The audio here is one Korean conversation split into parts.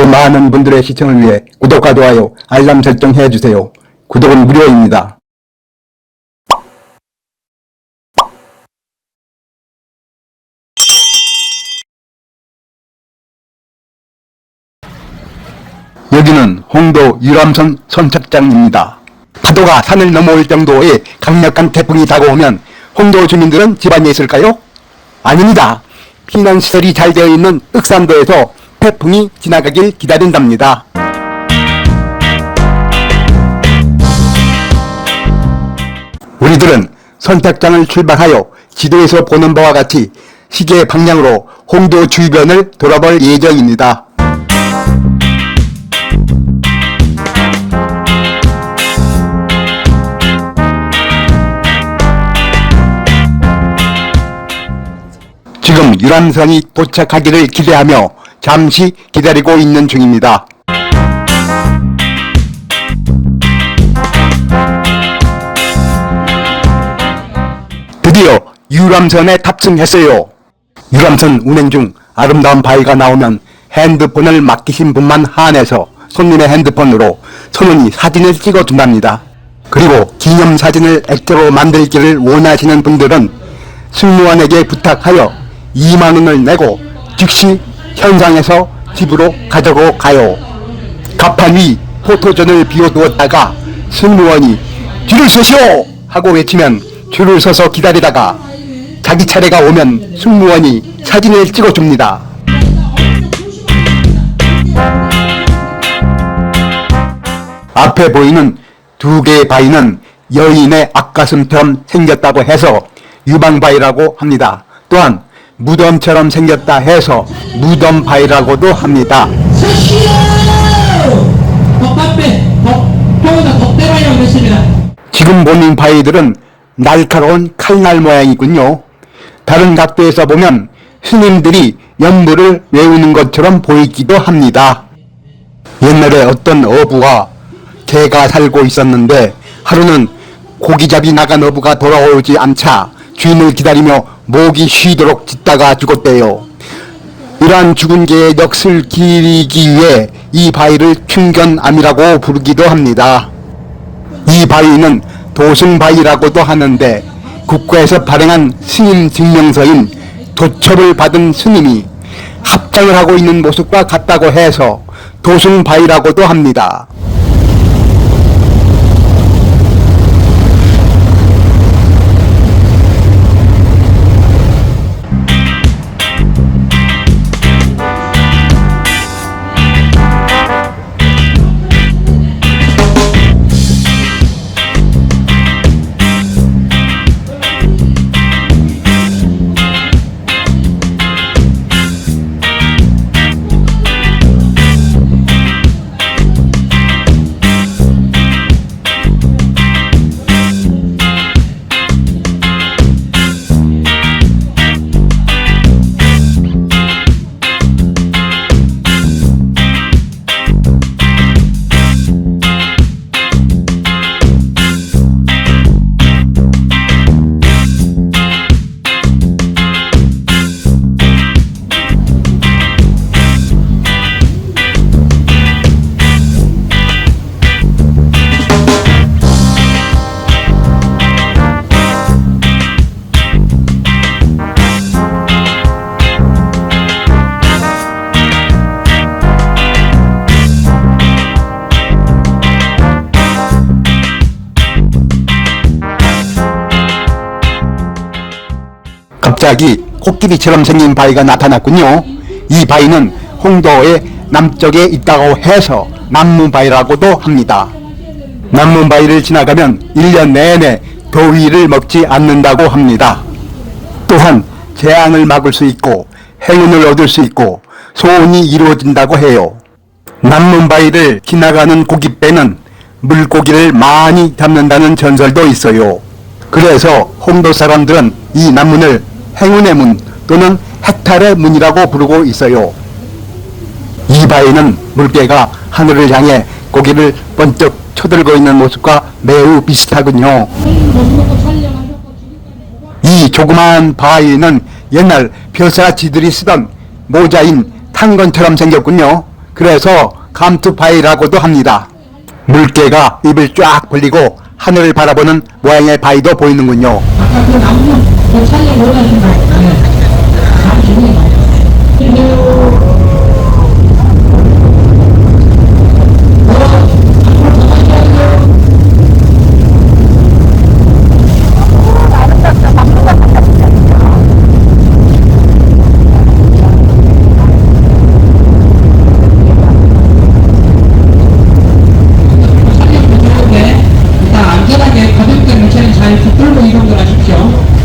많은 분들의 시청을 위해 구독과 좋아요, 알람 설정 해주세요. 구독은 무료입니다. 여기는 홍도 유람선 선착장입니다. 파도가 산을 넘어올 정도의 강력한 태풍이 다가오면 홍도 주민들은 집안에 있을까요? 아닙니다. 피난시설이 잘 되어 있는 흑산도에서 태풍이 지나가길 기다린답니다. 우리들은 선착장을 출발하여 지도에서 보는 바와 같이 시계 방향으로 홍도 주변을 돌아볼 예정입니다. 지금 유람선이 도착하기를 기대하며 잠시 기다리고 있는 중입니다. 드디어 유람선에 탑승했어요. 유람선 운행 중 아름다운 바위가 나오면 핸드폰을 맡기신 분만 한해서 손님의 핸드폰으로 선원이 사진을 찍어준답니다. 그리고 기념사진을 액자로 만들기를 원하시는 분들은 승무원에게 부탁하여 2만원을 내고 즉시 현장에서 집으로 가져고 가요. 갑판 위 포토존을 비워두었다가 승무원이 줄을 서시오! 하고 외치면 줄을 서서 기다리다가 자기 차례가 오면 승무원이 사진을 찍어줍니다. 앞에 보이는 두 개의 바위는 여인의 앞가슴처럼 생겼다고 해서 유방바위라고 합니다. 또한 무덤처럼 생겼다 해서 무덤바위라고도 합니다. 지금 보는 바위들은 날카로운 칼날 모양이군요. 다른 각도에서 보면 스님들이 연부를 외우는 것처럼 보이기도 합니다. 옛날에 어떤 어부와 개가 살고 있었는데 하루는 고기잡이 나간 어부가 돌아오지 않자 주인을 기다리며 목이 쉬도록 짖다가 죽었대요. 이러한 죽은 개의 넋을 기리기 위해 이 바위를 충견암이라고 부르기도 합니다. 이 바위는 도승바위라고도 하는데 국가에서 발행한 스님 증명서인 도첩을 받은 스님이 합장을 하고 있는 모습과 같다고 해서 도승바위라고도 합니다. 갑자기 코끼리처럼 생긴 바위가 나타났군요. 이 바위는 홍도의 남쪽에 있다고 해서 남문바위라고도 합니다. 남문바위를 지나가면 1년 내내 더위를 먹지 않는다고 합니다. 또한 재앙을 막을 수 있고 행운을 얻을 수 있고 소원이 이루어진다고 해요. 남문바위를 지나가는 고깃배는 물고기를 많이 잡는다는 전설도 있어요. 그래서 홍도 사람들은 이 남문을 행운의 문 또는 해탈의 문이라고 부르고 있어요. 이 바위는 물개가 하늘을 향해 고개를 번쩍 쳐들고 있는 모습과 매우 비슷하군요. 이 조그마한 바위는 옛날 벼사지들이 쓰던 모자인 탄건처럼 생겼군요. 그래서 감투바위라고도 합니다. 물개가 입을 쫙 벌리고 하늘을 바라보는 모양의 바위도 보이는군요. 아까 그 나무는 그 촬영 원하신 거 아니에요? 안전하게 가볍게 물체는 잘 붙들고 이동을 하십시오.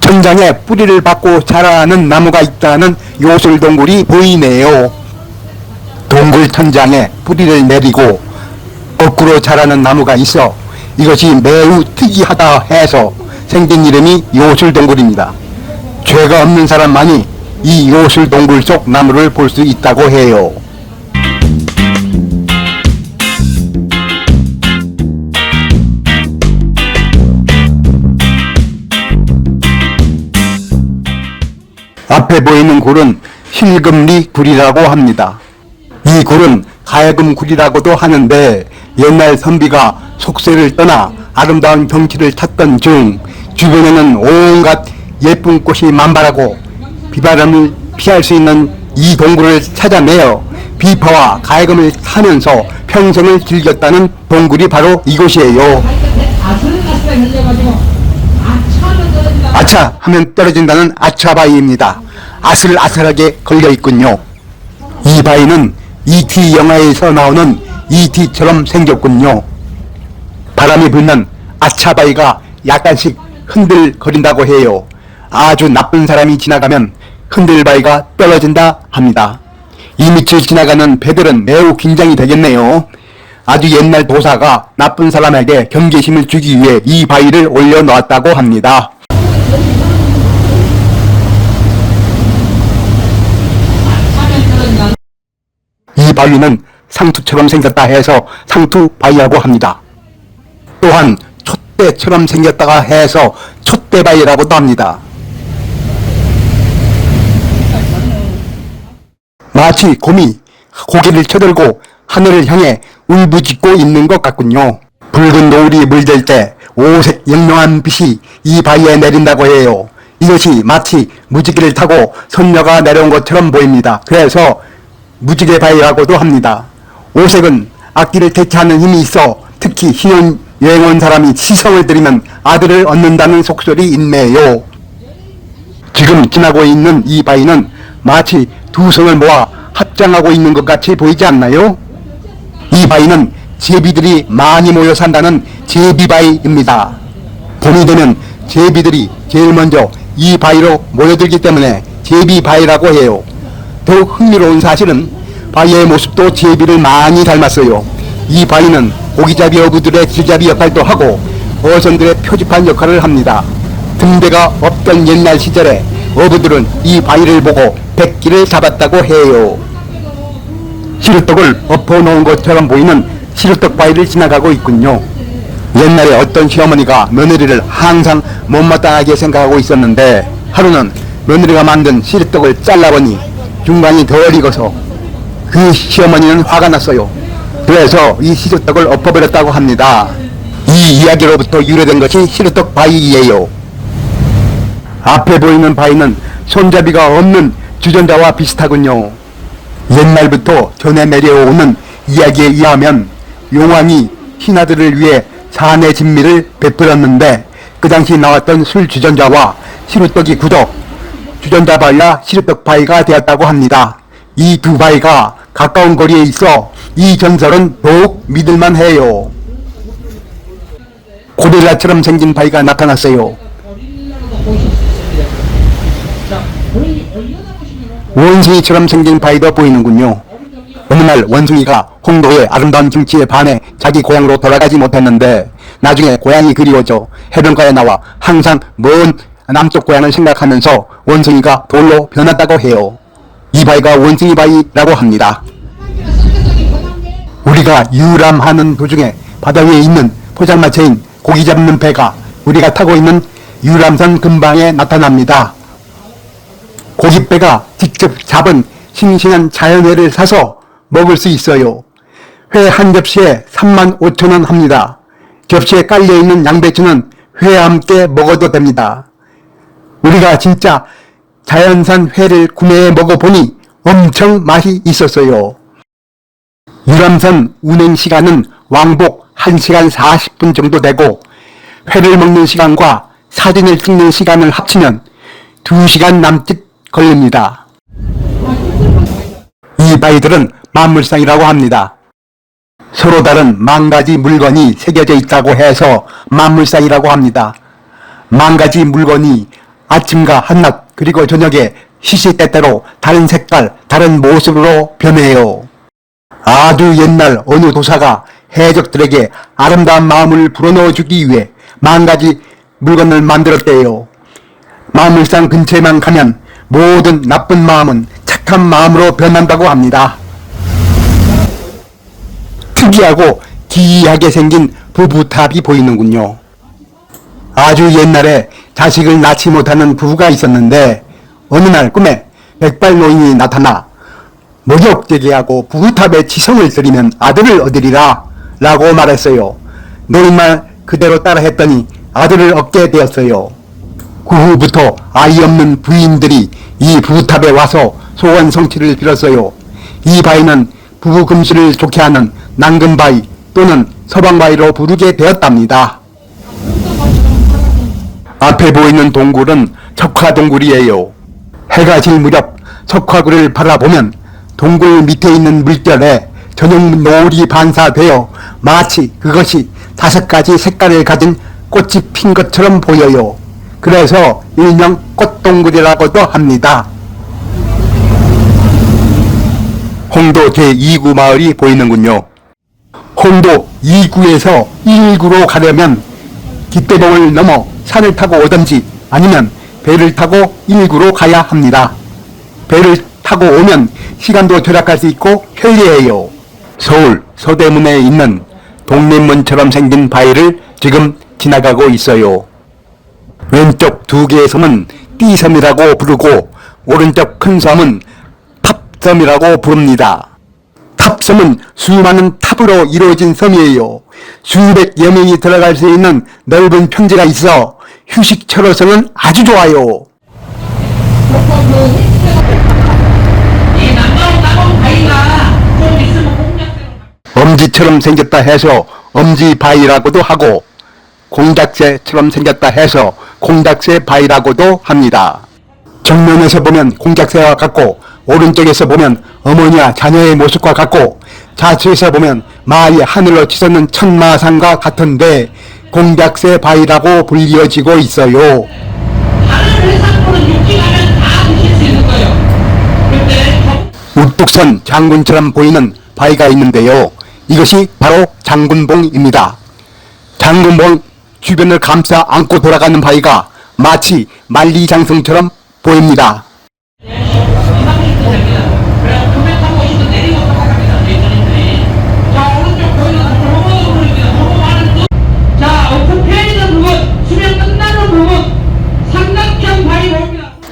천장에 뿌리를 받고 자라는 나무가 있다는 요술동굴이 보이네요. 동굴 천장에 뿌리를 내리고 거꾸로 자라는 나무가 있어 이것이 매우 특이하다 해서 생긴 이름이 요술동굴입니다. 죄가 없는 사람만이 이 요술동굴 속 나무를 볼 수 있다고 해요. 앞에 보이는 굴은 힐금리 굴이라고 합니다. 이 굴은 가야금 굴이라고도 하는데 옛날 선비가 속세를 떠나 아름다운 경치를 찾던 중 주변에는 온갖 예쁜 꽃이 만발하고 비바람을 피할 수 있는 이 동굴을 찾아내어 비파와 가야금을 타면서 평생을 즐겼다는 동굴이 바로 이곳이에요. 아차 하면 떨어진다는 아차바위입니다. 아슬아슬하게 걸려있군요. 이 바위는 E.T. 영화에서 나오는 E.T.처럼 생겼군요. 바람이 불면 아차바위가 약간씩 흔들거린다고 해요. 아주 나쁜 사람이 지나가면 흔들바위가 떨어진다 합니다. 이 밑을 지나가는 배들은 매우 긴장이 되겠네요. 아주 옛날 도사가 나쁜 사람에게 경계심을 주기 위해 이 바위를 올려놓았다고 합니다. 이 바위는 상투처럼 생겼다 해서 상투바위라고 합니다. 또한 촛대처럼 생겼다가 해서 촛대바위라고도 합니다. 마치 곰이 고개를 쳐들고 하늘을 향해 울부짖고 있는 것 같군요. 붉은 노을이 물들 때 오색 영롱한 빛이 이 바위에 내린다고 해요. 이것이 마치 무지개를 타고 선녀가 내려온 것처럼 보입니다. 그래서 무지개 바위라고도 합니다. 오색은 악기를 대체하는 힘이 있어 특히 신혼 여행 온 사람이 시성을 들이면 아들을 얻는다는 속설이 있네요. 지금 지나고 있는 이 바위는 마치 두 성을 모아 합장하고 있는 것 같이 보이지 않나요? 이 바위는 제비들이 많이 모여 산다는 제비바위입니다. 봄이 되면 제비들이 제일 먼저 이 바위로 모여들기 때문에 제비바위라고 해요. 더욱 흥미로운 사실은 바위의 모습도 제비를 많이 닮았어요. 이 바위는 고기잡이 어부들의 길잡이 역할도 하고 어선들의 표지판 역할을 합니다. 등대가 없던 옛날 시절에 어부들은 이 바위를 보고 백기를 잡았다고 해요. 시루떡을 엎어놓은 것처럼 보이는 시루떡 바위를 지나가고 있군요. 옛날에 어떤 시어머니가 며느리를 항상 못마땅하게 생각하고 있었는데 하루는 며느리가 만든 시루떡을 잘라보니 중간이 덜 익어서 그 시어머니는 화가 났어요. 그래서 이 시루떡을 엎어버렸다고 합니다. 이 이야기로부터 유래된 것이 시루떡 바위예요. 앞에 보이는 바위는 손잡이가 없는 주전자와 비슷하군요. 옛날부터 전해 내려오는 이야기에 의하면 용왕이 신하들을 위해 산의 진미를 베풀었는데 그 당시 나왔던 술 주전자와 시루떡이 굳어 주전자 바위와 시루떡 바위가 되었다고 합니다. 이 두 바위가 가까운 거리에 있어 이 전설은 더욱 믿을만 해요. 고릴라처럼 생긴 바위가 나타났어요. 원숭이처럼 생긴 바위도 보이는군요. 어느 날 원숭이가 홍도의 아름다운 경치에 반해 자기 고향으로 돌아가지 못했는데 나중에 고향이 그리워져 해변가에 나와 항상 먼 남쪽 고향을 생각하면서 원숭이가 돌로 변했다고 해요. 이 바위가 원숭이 바위라고 합니다. 우리가 유람하는 도중에 바다 위에 있는 포장마차인 고기 잡는 배가 우리가 타고 있는 유람선 근방에 나타납니다. 고깃배가 직접 잡은 싱싱한 자연회를 사서 먹을 수 있어요. 회 한 접시에 35,000원 합니다. 접시에 깔려있는 양배추는 회와 함께 먹어도 됩니다. 우리가 진짜 자연산 회를 구매해 먹어보니 엄청 맛이 있었어요. 유람선 운행 시간은 왕복 1시간 40분 정도 되고 회를 먹는 시간과 사진을 찍는 시간을 합치면 2시간 남짓 걸립니다. 이 바위들은 만물상이라고 합니다. 서로 다른 10,000가지 물건이 새겨져 있다고 해서 만물상이라고 합니다. 10,000가지 물건이 아침과 한낮 그리고 저녁에 시시때때로 다른 색깔, 다른 모습으로 변해요. 아주 옛날 어느 도사가 해적들에게 아름다운 마음을 불어넣어주기 위해 10,000가지 물건을 만들었대요. 만물상 근처에만 가면 모든 나쁜 마음은 착한 마음으로 변한다고 합니다. 특이하고 기이하게 생긴 부부탑이 보이는군요. 아주 옛날에 자식을 낳지 못하는 부부가 있었는데 어느 날 꿈에 백발 노인이 나타나 목욕제기하고 부부탑에 지성을 드리면 아들을 얻으리라 라고 말했어요. 노인 말 그대로 따라 했더니 아들을 얻게 되었어요. 그 후부터 아이 없는 부인들이 이 부부탑에 와서 소원 성취를 빌었어요. 이 바위는 부부 금실을 좋게 하는 낭금바위 또는 서방바위로 부르게 되었답니다. 앞에 보이는 동굴은 석화동굴이에요. 해가 질 무렵 석화굴을 바라보면 동굴 밑에 있는 물결에 저녁 노을이 반사되어 마치 그것이 5가지 색깔을 가진 꽃이 핀 것처럼 보여요. 그래서 일명 꽃동굴이라고도 합니다. 홍도 제2구 마을이 보이는군요. 홍도 2구에서 1구로 가려면 깃대봉을 넘어 산을 타고 오든지 아니면 배를 타고 1구로 가야 합니다. 배를 타고 오면 시간도 절약할 수 있고 편리해요. 서울 서대문에 있는 독립문처럼 생긴 바위를 지금 지나가고 있어요. 왼쪽 2개의 섬은 띠섬이라고 부르고 오른쪽 큰 섬은 탑섬이라고 부릅니다. 탑섬은 수많은 탑으로 이루어진 섬이에요. 수백여 명이 들어갈 수 있는 넓은 평지가 있어 휴식처로서는 아주 좋아요. 엄지처럼 생겼다 해서 엄지바위라고도 하고 공작새처럼 생겼다 해서 공작새 바위라고도 합니다. 정면에서 보면 공작새와 같고 오른쪽에서 보면 어머니와 자녀의 모습과 같고 좌측에서 보면 마의 하늘로 치솟는 천마산과 같은데 공작새 바위라고 불리어지고 있어요. 다른 해산물은 육지 가면 다 드실 수 있는 거예요. 근데 우뚝선 장군처럼 보이는 바위가 있는데요. 이것이 바로 장군봉입니다. 장군봉 주변을 감싸 안고 돌아가는 바위가 마치 만리장성처럼 보입니다.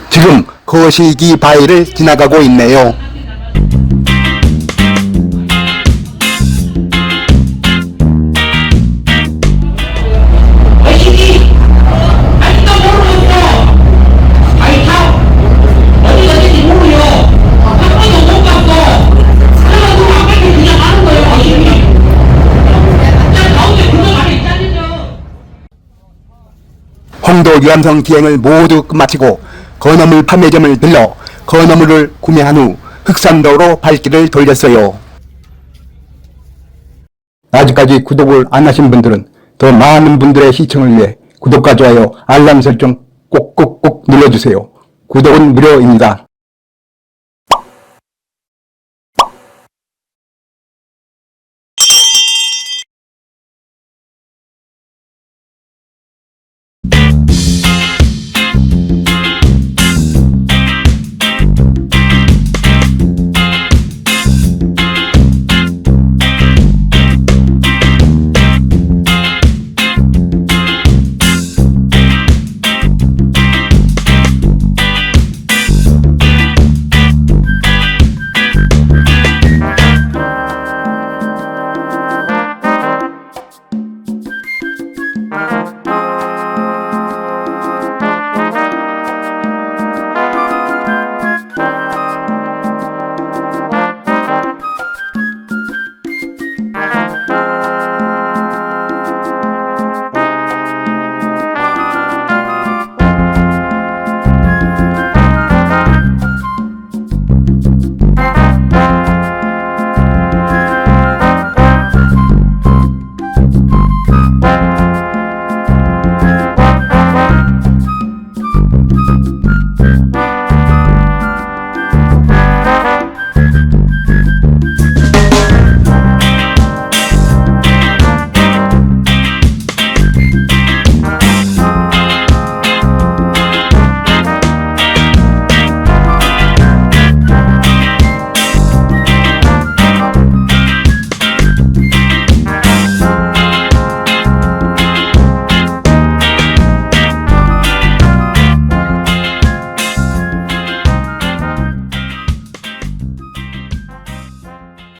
지금 거시기 바위를 지나가고 있네요. 홍도 유암성 기행을 모두 끝마치고 건어물 판매점을 들러 건어물을 구매한 후 흑산도로 발길을 돌렸어요. 아직까지 구독을 안 하신 분들은 더 많은 분들의 시청을 위해 구독과 좋아요, 알람 설정 꼭꼭꼭 눌러주세요. 구독은 무료입니다.